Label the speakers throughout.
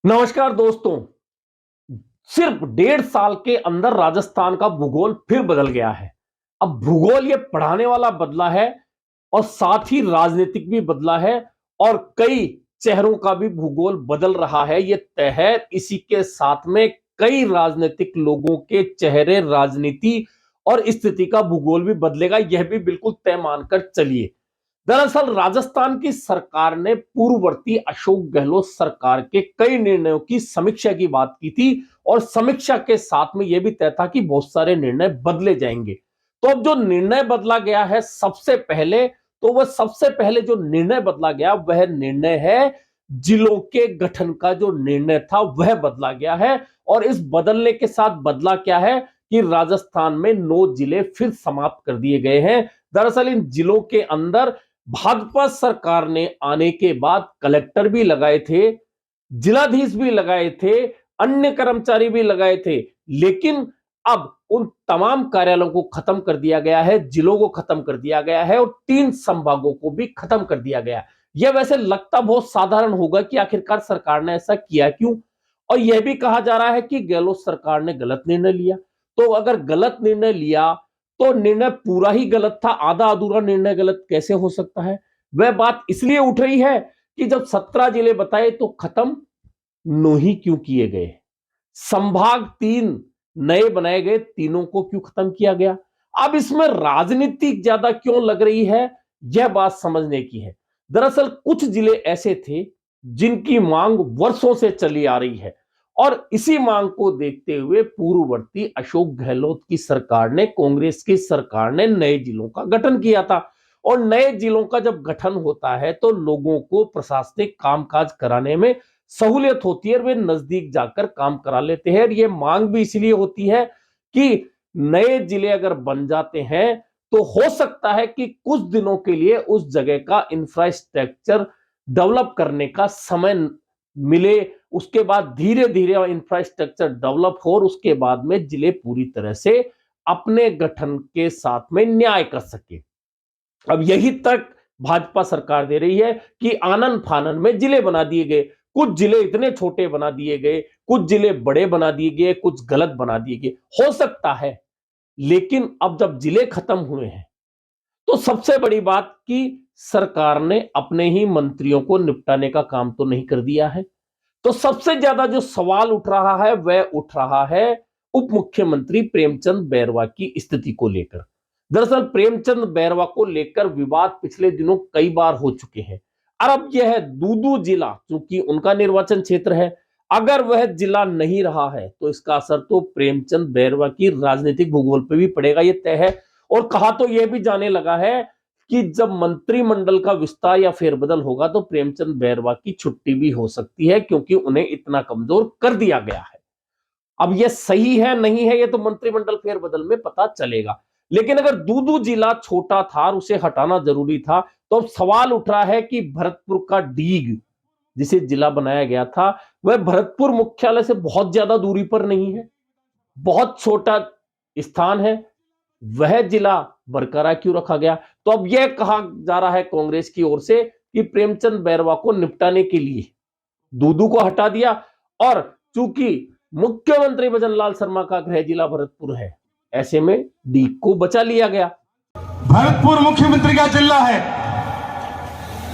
Speaker 1: नमस्कार दोस्तों। सिर्फ 1.5 साल के अंदर राजस्थान का भूगोल फिर बदल गया है। अब भूगोल ये पढ़ाने वाला बदला है और साथ ही राजनीतिक भी बदला है और कई चेहरों का भी भूगोल बदल रहा है, ये तय है। इसी के साथ में कई राजनीतिक लोगों के चेहरे, राजनीति और स्थिति का भूगोल भी बदलेगा, यह भी बिल्कुल तय मानकर चलिए। दरअसल राजस्थान की सरकार ने पूर्ववर्ती अशोक गहलोत सरकार के कई निर्णयों की समीक्षा की बात की थी और समीक्षा के साथ में यह भी तय था कि बहुत सारे निर्णय बदले जाएंगे। तो अब जो निर्णय बदला गया है सबसे पहले जो निर्णय बदला गया वह निर्णय है जिलों के गठन का। जो निर्णय था वह बदला गया है और इस बदलने के साथ बदला क्या है कि राजस्थान में 9 जिले फिर समाप्त कर दिए गए हैं। दरअसल इन जिलों के अंदर भाजपा सरकार ने आने के बाद कलेक्टर भी लगाए थे, जिलाधीश भी लगाए थे, अन्य कर्मचारी भी लगाए थे, लेकिन अब उन तमाम कार्यालयों को खत्म कर दिया गया है, जिलों को खत्म कर दिया गया है और 3 संभागों को भी खत्म कर दिया गया। यह वैसे लगता बहुत साधारण होगा कि आखिरकार सरकार ने ऐसा किया क्यों, और यह भी कहा जा रहा है कि गहलोत सरकार ने गलत निर्णय लिया। तो अगर गलत निर्णय लिया तो निर्णय पूरा ही गलत था, आधा अधूरा निर्णय गलत कैसे हो सकता है। वह बात इसलिए उठ रही है कि जब 17 जिले बताए तो खत्म 9 ही क्यों किए गए, संभाग 3 नए बनाए गए, तीनों को क्यों खत्म किया गया। अब इसमें राजनीति ज्यादा क्यों लग रही है, यह बात समझने की है। दरअसल कुछ जिले ऐसे थे जिनकी मांग वर्षों से चली आ रही है और इसी मांग को देखते हुए पूर्ववर्ती अशोक गहलोत की सरकार ने, कांग्रेस की सरकार ने नए जिलों का गठन किया था। और नए जिलों का जब गठन होता है तो लोगों को प्रशासनिक कामकाज कराने में सहूलियत होती है और वे नजदीक जाकर काम करा लेते हैं। और ये मांग भी इसलिए होती है कि नए जिले अगर बन जाते हैं तो हो सकता है कि कुछ दिनों के लिए उस जगह का इंफ्रास्ट्रक्चर डेवलप करने का समय मिले, उसके बाद धीरे धीरे इंफ्रास्ट्रक्चर डेवलप हो और उसके बाद में जिले पूरी तरह से अपने गठन के साथ में न्याय कर सके। अब यही तक भाजपा सरकार दे रही है कि आनन फानन में जिले बना दिए गए, कुछ जिले इतने छोटे बना दिए गए, कुछ जिले बड़े बना दिए गए, कुछ गलत बना दिए गए। हो सकता है, लेकिन अब जब जिले खत्म हुए हैं तो सबसे बड़ी बात कि सरकार ने अपने ही मंत्रियों को निपटाने का काम तो नहीं कर दिया है। तो सबसे ज्यादा जो सवाल उठ रहा है वह उठ रहा है उप मुख्यमंत्री प्रेमचंद बैरवा की स्थिति को लेकर। दरअसल प्रेमचंद बैरवा को लेकर विवाद पिछले दिनों कई बार हो चुके हैं। और अब यह दूदू जिला, क्योंकि उनका निर्वाचन क्षेत्र है, अगर वह जिला नहीं रहा है तो इसका असर तो प्रेमचंद बैरवा की राजनीतिक भूगोल पर भी पड़ेगा, यह तय है। और कहा तो यह भी जाने लगा है कि जब मंत्रिमंडल का विस्तार या फेरबदल होगा तो प्रेमचंद बैरवा की छुट्टी भी हो सकती है, क्योंकि उन्हें इतना कमजोर कर दिया गया है। अब यह सही है नहीं है, यह तो मंत्रिमंडल फेरबदल में पता चलेगा। लेकिन अगर दूदू जिला छोटा था और उसे हटाना जरूरी था, तो अब सवाल उठ रहा है कि भरतपुर का डीग जिसे जिला बनाया गया था वह भरतपुर मुख्यालय से बहुत ज्यादा दूरी पर नहीं है, बहुत छोटा स्थान है, वह जिला बरकरार क्यों रखा गया। तो अब यह कहा जा रहा है कांग्रेस की ओर से कि प्रेमचंद बैरवा को निपटाने के लिए दूदू को हटा दिया, और चूंकि मुख्यमंत्री भजन लाल शर्मा का गृह जिला भरतपुर है, ऐसे में डीग को बचा लिया गया।
Speaker 2: भरतपुर मुख्यमंत्री का जिला है,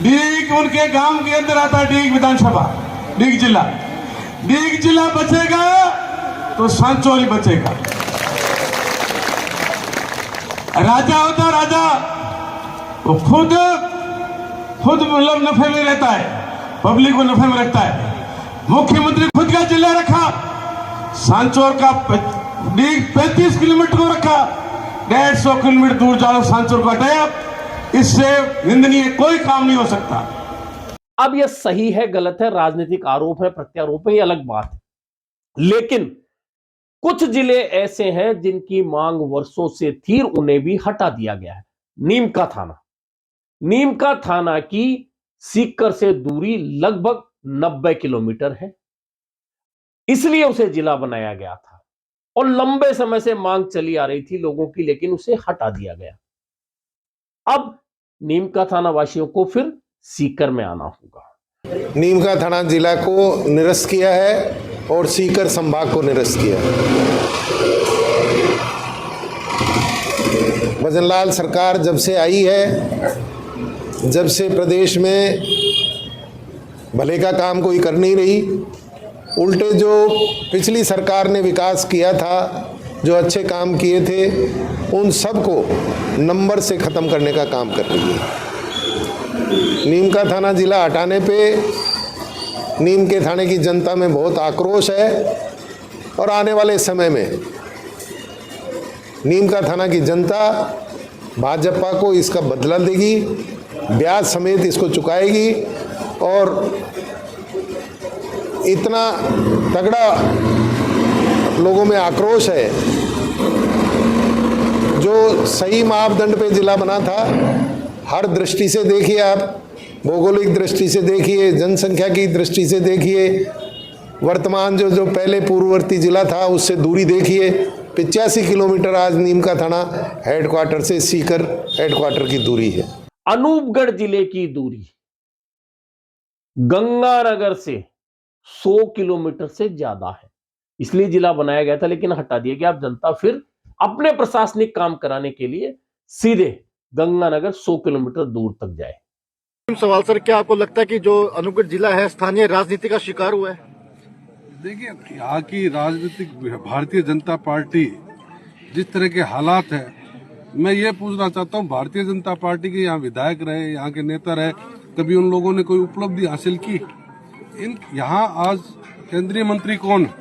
Speaker 2: डीग उनके गांव के अंदर आता है, डीग विधानसभा, डीग जिला बचेगा तो सांचौर बचेगा। राजा होता राजा, वो खुद मतलब नफे में रहता है, पब्लिक को नफे में रखता है। मुख्यमंत्री खुद का जिला रखा, सांचौर का 35 किलोमीटर को रखा, 150 किलोमीटर दूर जाओ सांचौर को हटाया। इससे निंदनीय कोई काम नहीं हो सकता।
Speaker 1: अब यह सही है गलत है, राजनीतिक आरोप है प्रत्यारोप है, यह अलग बात है। लेकिन कुछ जिले ऐसे हैं जिनकी मांग वर्षों से थी, उन्हें भी हटा दिया गया है। नीमका थाना की सीकर से दूरी लगभग 90 किलोमीटर है, इसलिए उसे जिला बनाया गया था और लंबे समय से मांग चली आ रही थी लोगों की, लेकिन उसे हटा दिया गया। अब नीमका थाना वासियों को फिर सीकर में आना होगा।
Speaker 3: नीम का थाना जिला को निरस्त किया है और सीकर संभाग को निरस्त किया है। भजनलाल सरकार जब से आई है, जब से प्रदेश में भले का काम कोई कर नहीं रही, उल्टे जो पिछली सरकार ने विकास किया था, जो अच्छे काम किए थे, उन सब को नंबर से ख़त्म करने का काम कर रही है। नीम का थाना जिला हटाने पे नीम के थाने की जनता में बहुत आक्रोश है और आने वाले समय में नीम का थाना की जनता भाजपा को इसका बदला देगी, ब्याज समेत इसको चुकाएगी और इतना तगड़ा लोगों में आक्रोश है। जो सही मापदंड पे जिला बना था, हर दृष्टि से देखिए आप, भौगोलिक दृष्टि से देखिए, जनसंख्या की दृष्टि से देखिए, वर्तमान जो पहले पूर्ववर्ती जिला था उससे दूरी देखिए, 85 किलोमीटर आज नीम का थाना हेडक्वार्टर से सीकर हेडक्वार्टर की दूरी है।
Speaker 1: अनूपगढ़ जिले की दूरी गंगानगर से 100 किलोमीटर से ज्यादा है, इसलिए जिला बनाया गया था, लेकिन हटा दिया गया। अब जनता फिर अपने प्रशासनिक काम कराने के लिए सीधे गंगानगर 100 किलोमीटर दूर तक जाए।
Speaker 4: सवाल सर, क्या आपको लगता है कि जो अनूपगढ़ जिला है स्थानीय राजनीति का शिकार हुआ है?
Speaker 5: देखिए, यहाँ की राजनीतिक भारतीय जनता पार्टी जिस तरह के हालात है, मैं ये पूछना चाहता हूँ, भारतीय जनता पार्टी के यहाँ विधायक रहे, यहाँ के नेता रहे, कभी उन लोगों ने कोई उपलब्धि हासिल की? यहाँ आज केंद्रीय मंत्री कौन है,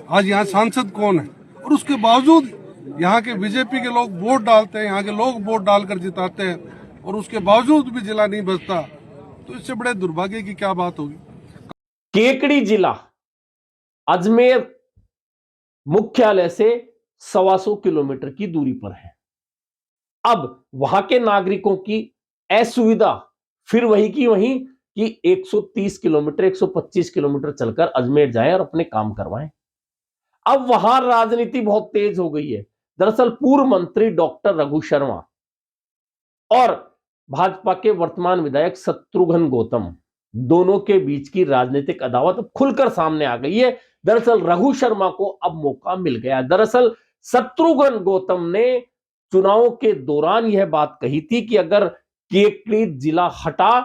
Speaker 5: आज यहाँ सांसद कौन है, और उसके बावजूद यहाँ के बीजेपी के लोग वोट डालते हैं, यहाँ के लोग वोट डालकर जिताते हैं, और उसके बावजूद भी जिला नहीं बचता, तो इससे बड़े दुर्भाग्य की क्या बात होगी।
Speaker 1: केकड़ी जिला अजमेर मुख्यालय से 125 किलोमीटर की दूरी पर है। अब वहां के नागरिकों की असुविधा फिर वही की वहीं कि 130 किलोमीटर 125 किलोमीटर चलकर अजमेर जाएं और अपने काम करवाएं। अब वहां राजनीति बहुत तेज हो गई है। दरअसल पूर्व मंत्री डॉक्टर रघु शर्मा और भाजपा के वर्तमान विधायक शत्रुघ्न गौतम, दोनों के बीच की राजनीतिक अदावत अब खुलकर सामने आ गई है। दरअसल रघु शर्मा को अब मौका मिल गया। दरअसल शत्रुघ्न गौतम ने चुनावों के दौरान यह बात कही थी कि अगर केकड़ी जिला हटा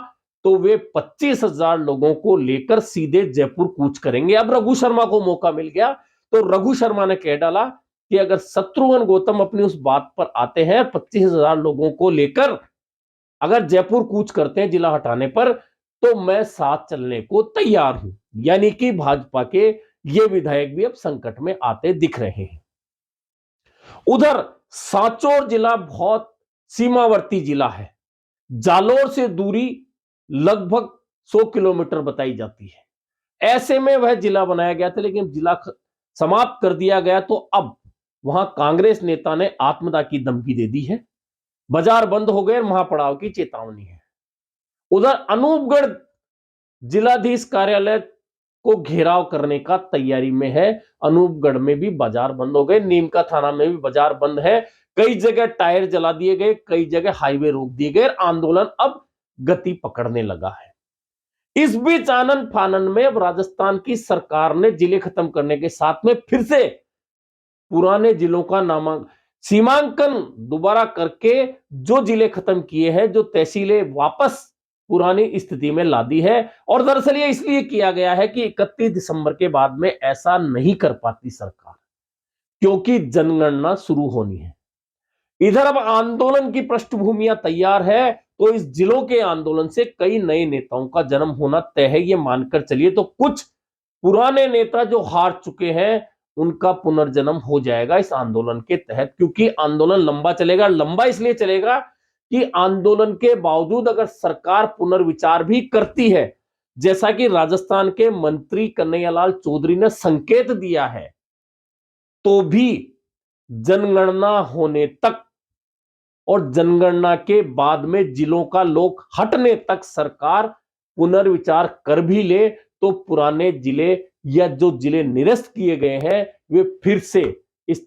Speaker 1: तो वे 25,000 लोगों को लेकर सीधे जयपुर कूच करेंगे। अब रघु शर्मा को मौका मिल गया, तो रघु शर्मा ने कह डाला कि अगर शत्रुघ्न गौतम अपनी उस बात पर आते हैं, 25,000 लोगों को लेकर अगर जयपुर कूच करते हैं जिला हटाने पर, तो मैं साथ चलने को तैयार हूं। यानी कि भाजपा के ये विधायक भी अब संकट में आते दिख रहे हैं। उधर सांचौर जिला बहुत सीमावर्ती जिला है। जालोर से दूरी लगभग 100 किलोमीटर बताई जाती है। ऐसे में वह जिला बनाया गया था, लेकिन जिला समाप्त कर दिया गया, तो अब वहां कांग्रेस नेता ने आत्मदाह की धमकी दे दी है। बाजार बंद हो गए, महापड़ाव की चेतावनी है। उधर अनूपगढ़ जिलाधीश कार्यालय को घेराव करने का तैयारी में है। अनूपगढ़ में भी बाजार बंद हो गए, नीम का थाना में भी बाजार बंद है। कई जगह टायर जला दिए गए, कई जगह हाईवे रोक दिए गए। आंदोलन अब गति पकड़ने लगा है। इस बीच आनन फानन में अब राजस्थान की सरकार ने जिले खत्म करने के साथ में फिर से पुराने जिलों का सीमांकन दोबारा करके जो जिले खत्म किए हैं, जो तहसीलें वापस पुरानी स्थिति में ला दी है। और दरअसल ये इसलिए किया गया है कि 31 दिसंबर के बाद में ऐसा नहीं कर पाती सरकार, क्योंकि जनगणना शुरू होनी है। इधर अब आंदोलन की पृष्ठभूमियां तैयार है, तो इस जिलों के आंदोलन से कई नए नेताओं का जन्म होना तय है, ये मानकर चलिए। तो कुछ पुराने नेता जो हार चुके हैं, उनका पुनर्जन्म हो जाएगा इस आंदोलन के तहत, क्योंकि आंदोलन लंबा चलेगा। लंबा इसलिए चलेगा कि आंदोलन के बावजूद अगर सरकार पुनर्विचार भी करती है, जैसा कि राजस्थान के मंत्री कन्हैयालाल चौधरी ने संकेत दिया है, तो भी जनगणना होने तक और जनगणना के बाद में जिलों का लोक हटने तक सरकार पुनर्विचार कर भी ले, तो पुराने जिले या जो जिले निरस्त किए गए हैं, वे फिर से इस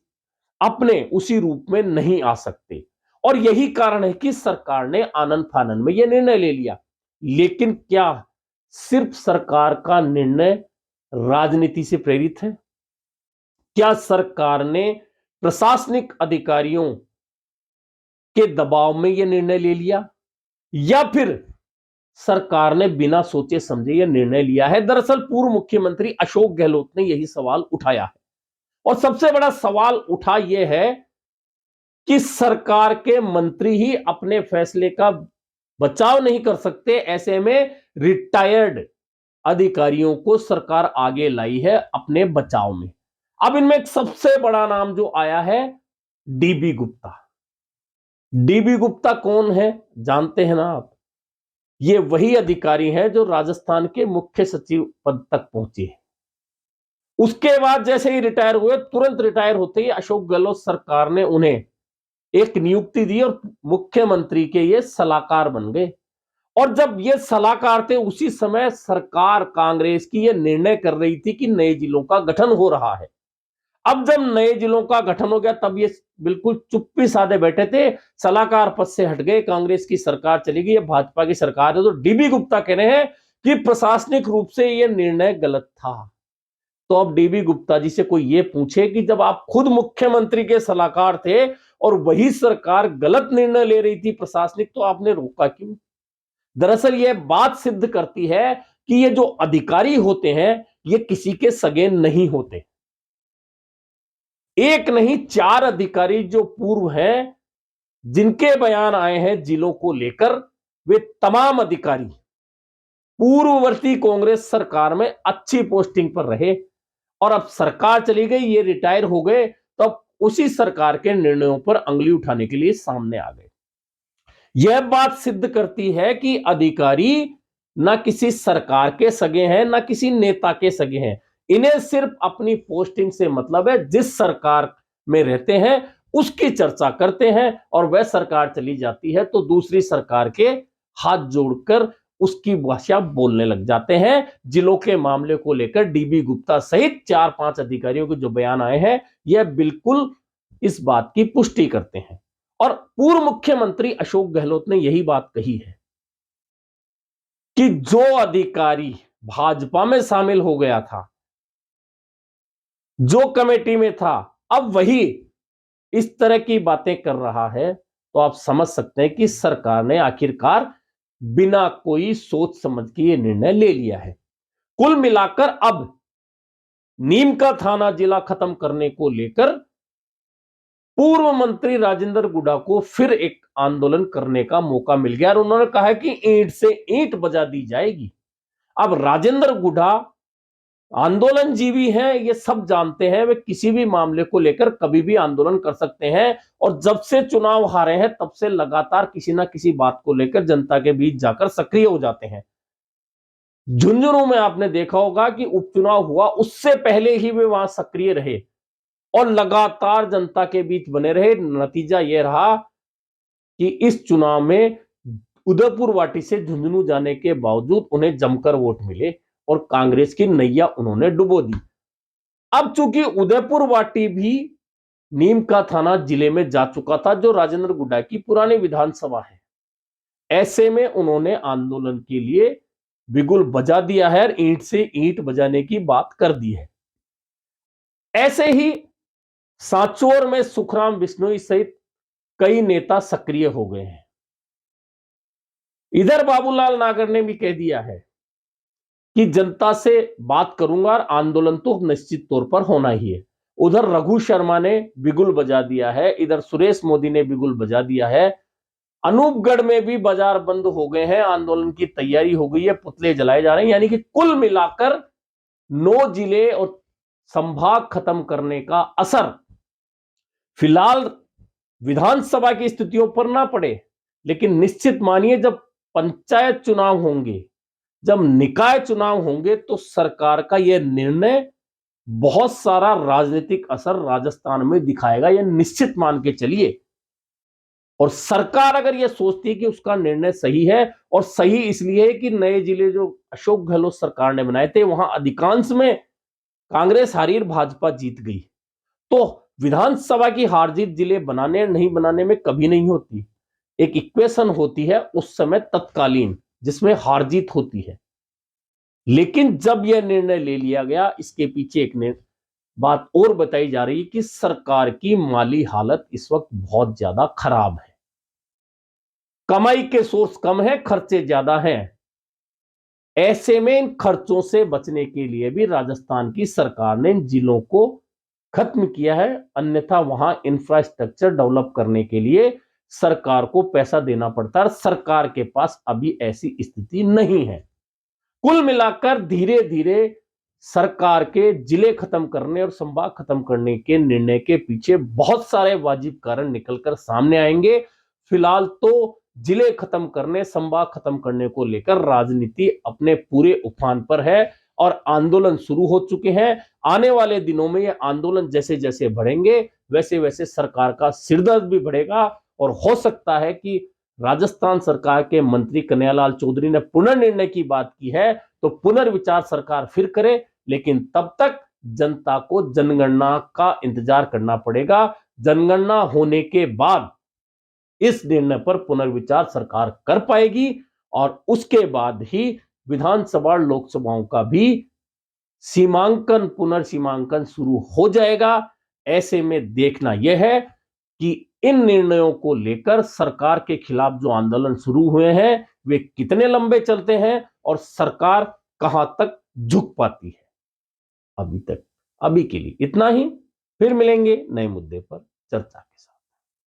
Speaker 1: अपने उसी रूप में नहीं आ सकते। और यही कारण है कि सरकार ने आनन फानन में यह निर्णय ले लिया। लेकिन क्या सिर्फ सरकार का निर्णय राजनीति से प्रेरित है? क्या सरकार ने प्रशासनिक अधिकारियों के दबाव में यह निर्णय ले लिया, या फिर सरकार ने बिना सोचे समझे यह निर्णय लिया है? दरअसल पूर्व मुख्यमंत्री अशोक गहलोत ने यही सवाल उठाया है, और सबसे बड़ा सवाल उठा यह है कि सरकार के मंत्री ही अपने फैसले का बचाव नहीं कर सकते, ऐसे में रिटायर्ड अधिकारियों को सरकार आगे लाई है अपने बचाव में। अब इनमें एक सबसे बड़ा नाम जो आया है, डीबी गुप्ता। डीबी गुप्ता कौन है, जानते हैं ना आप? ये वही अधिकारी हैं जो राजस्थान के मुख्य सचिव पद तक पहुंचे। उसके बाद जैसे ही रिटायर हुए, तुरंत रिटायर होते ही अशोक गहलोत सरकार ने उन्हें एक नियुक्ति दी और मुख्यमंत्री के ये सलाहकार बन गए। और जब ये सलाहकार थे, उसी समय सरकार कांग्रेस की ये निर्णय कर रही थी कि नए जिलों का गठन हो रहा है। अब जब नए जिलों का गठन हो गया, तब ये बिल्कुल चुप्पी साधे बैठे थे, सलाहकार पद से हट गए, कांग्रेस की सरकार चली गई, ये भाजपा की सरकार है। तो डीबी गुप्ता कह रहे हैं कि प्रशासनिक रूप से ये निर्णय गलत था। तो अब डीबी गुप्ता जी से कोई ये पूछे कि जब आप खुद मुख्यमंत्री के सलाहकार थे और वही सरकार गलत निर्णय ले रही थी प्रशासनिक, तो आपने रोका क्यों? दरअसल यह बात सिद्ध करती है कि ये जो अधिकारी होते हैं, ये किसी के सगे नहीं होते। एक नहीं, 4 अधिकारी जो पूर्व हैं, जिनके बयान आए हैं जिलों को लेकर, वे तमाम अधिकारी पूर्ववर्ती कांग्रेस सरकार में अच्छी पोस्टिंग पर रहे, और अब सरकार चली गई, ये रिटायर हो गए, तो अब उसी सरकार के निर्णयों पर अंगुली उठाने के लिए सामने आ गए। यह बात सिद्ध करती है कि अधिकारी ना किसी सरकार के सगे हैं, ना किसी नेता के सगे हैं। इन्हें सिर्फ अपनी पोस्टिंग से मतलब है, जिस सरकार में रहते हैं उसकी चर्चा करते हैं, और वह सरकार चली जाती है तो दूसरी सरकार के हाथ जोड़कर उसकी भाषा बोलने लग जाते हैं। जिलों के मामले को लेकर डीबी गुप्ता सहित 4-5 अधिकारियों के जो बयान आए हैं, यह बिल्कुल इस बात की पुष्टि करते हैं। और पूर्व मुख्यमंत्री अशोक गहलोत ने यही बात कही है कि जो अधिकारी भाजपा में शामिल हो गया था, जो कमेटी में था, अब वही इस तरह की बातें कर रहा है, तो आप समझ सकते हैं कि सरकार ने आखिरकार बिना कोई सोच समझ के ये निर्णय ले लिया है। कुल मिलाकर अब नीम का थाना जिला खत्म करने को लेकर पूर्व मंत्री राजेंद्र गुडा को फिर एक आंदोलन करने का मौका मिल गया, और उन्होंने कहा कि ईंट से ईंट बजा दी जाएगी। अब राजेंद्र गुडा आंदोलनजीवी हैं, ये सब जानते हैं, वे किसी भी मामले को लेकर कभी भी आंदोलन कर सकते हैं, और जब से चुनाव हारे हैं तब से लगातार किसी ना किसी बात को लेकर जनता के बीच जाकर सक्रिय हो जाते हैं। झुंझुनू में आपने देखा होगा कि उपचुनाव हुआ, उससे पहले ही वे वहां सक्रिय रहे और लगातार जनता के बीच बने रहे। नतीजा यह रहा कि इस चुनाव में उदयपुर वाटी से झुंझुनू जाने के बावजूद उन्हें जमकर वोट मिले और कांग्रेस की नैया उन्होंने डुबो दी। अब चूंकि उदयपुर वाटी भी नीम का थाना जिले में जा चुका था, जो राजेंद्र गुडा की पुरानी विधानसभा है, ऐसे में उन्होंने आंदोलन के लिए बिगुल बजा दिया है और ईंट से ईंट बजाने की बात कर दी है। ऐसे ही सांचौर में सुखराम बिश्नोई सहित कई नेता सक्रिय हो गए हैं। इधर बाबूलाल नागर ने भी कह दिया है कि जनता से बात करूंगा और आंदोलन तो निश्चित तौर पर होना ही है। उधर रघु शर्मा ने बिगुल बजा दिया है, इधर सुरेश मोदी ने बिगुल बजा दिया है। अनूपगढ़ में भी बाजार बंद हो गए हैं, आंदोलन की तैयारी हो गई है, पुतले जलाए जा रहे हैं। यानी कि कुल मिलाकर 9 जिले और संभाग खत्म करने का असर फिलहाल विधानसभा की स्थितियों पर ना पड़े, लेकिन निश्चित मानिए जब पंचायत चुनाव होंगे, जब निकाय चुनाव होंगे, तो सरकार का यह निर्णय बहुत सारा राजनीतिक असर राजस्थान में दिखाएगा, यह निश्चित मान के चलिए। और सरकार अगर यह सोचती है कि उसका निर्णय सही है, और सही इसलिए है कि नए जिले जो अशोक गहलोत सरकार ने बनाए थे, वहां अधिकांश में कांग्रेस हारी और भाजपा जीत गई, तो विधानसभा की हार जीत जिले बनाने नहीं बनाने में कभी नहीं होती। एक इक्वेशन होती है उस समय तत्कालीन, जिसमें हार जीत होती है। लेकिन जब यह निर्णय ले लिया गया, इसके पीछे एक बात और बताई जा रही है कि सरकार की माली हालत इस वक्त बहुत ज्यादा खराब है। कमाई के सोर्स कम है, खर्चे ज्यादा हैं। ऐसे में इन खर्चों से बचने के लिए भी राजस्थान की सरकार ने इन जिलों को खत्म किया है, अन्यथा वहां इंफ्रास्ट्रक्चर डेवलप करने के लिए सरकार को पैसा देना पड़ता है। सरकार के पास अभी ऐसी स्थिति नहीं है। कुल मिलाकर धीरे धीरे सरकार के जिले खत्म करने और संभाग खत्म करने के निर्णय के पीछे बहुत सारे वाजिब कारण निकलकर सामने आएंगे। फिलहाल तो जिले खत्म करने, संभाग खत्म करने को लेकर राजनीति अपने पूरे उफान पर है और आंदोलन शुरू हो चुके हैं। आने वाले दिनों में ये आंदोलन जैसे जैसे बढ़ेंगे, वैसे वैसे सरकार का सिरदर्द भी बढ़ेगा और हो सकता है कि राजस्थान सरकार के मंत्री कन्हैयालाल चौधरी ने पुनर्निर्णय की बात की है, तो पुनर्विचार सरकार फिर करे, लेकिन तब तक जनता को जनगणना का इंतजार करना पड़ेगा। जनगणना होने के बाद इस निर्णय पर पुनर्विचार सरकार कर पाएगी और उसके बाद ही विधानसभा और लोकसभाओं का भी सीमांकन, पुनर्सीमांकन शुरू हो जाएगा। ऐसे में देखना यह है कि इन निर्णयों को लेकर सरकार के खिलाफ जो आंदोलन शुरू हुए हैं वे कितने लंबे चलते हैं और सरकार कहां तक झुक पाती है। अभी के लिए इतना ही। फिर मिलेंगे नए मुद्दे पर चर्चा के साथ।